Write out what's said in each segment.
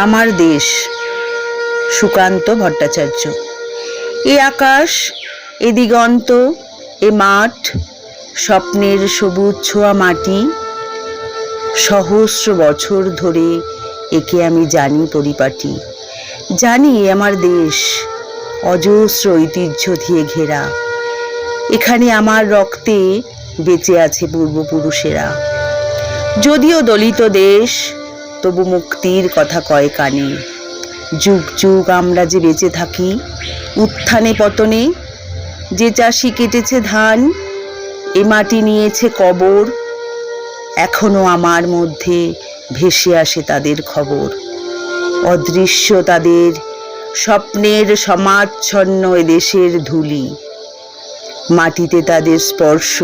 আমার দেশ, সুকান্ত ভট্টাচার্য। এ আকাশ, এ দিগন্ত, এ মাঠ, স্বপ্নের সবুজ ছোঁয়া মাটি, সহস্র বছর ধরে একে আমি জানি পরিপাটি। জানি আমার দেশ অজস্র ঐতিহ্য দিয়ে ঘেরা। এখানে আমার রক্তে বেঁচে আছে পূর্বপুরুষেরা। যদিও দলিত দেশ, তবু মুক্তির কথা কয় কানে। যুগ যুগ আমরা যে বেঁচে থাকি, উত্থানে পতনে। যে চাষি কেটেছে ধান, এ মাটি নিয়েছে কবর। এখনো আমার মধ্যে ভেসে আসে তাদের খবর। অদৃশ্য তাদের স্বপ্নের সমাচ্ছন্ন এদেশের ধুলি। মাটিতে তাদের স্পর্শ,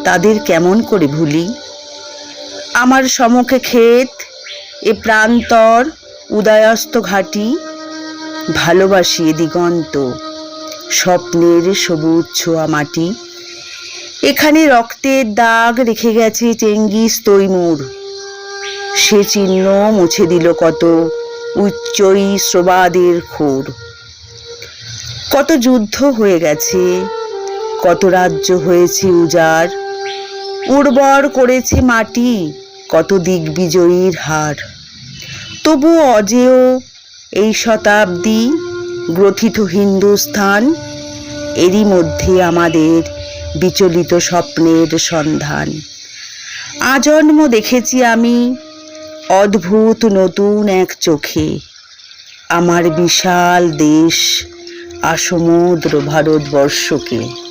তাদের কেমন করে ভুলি। আমার সমুখে ক্ষেত, এ প্রান্তর, উদয়াস্ত ঘাটি। ভালোবাসি এ দিগন্ত, স্বপ্নের সবুজ ছোঁয়া মাটি। এখানে রক্তের দাগ রেখে গেছে চেঙ্গিস তৈমুর। সে চিহ্ন মুছে দিল কত উচ্চই স্রোবাদের খুর। কত যুদ্ধ হয়ে গেছে, কত রাজ্য হয়েছে উজাড়। উর্বর করেছে মাটি কত দিগ্বিজয়ীর হার। তবু অজেয় এই শতাব্দী গ্রথিত হিন্দুস্থান। এরই মধ্যে আমাদের বিচলিত স্বপ্নের সন্ধান। আজন্ম দেখেছি আমি অদ্ভুত নতুন এক চোখে। আমার বিশাল দেশ আসমুদ্র ভারতবর্ষকে।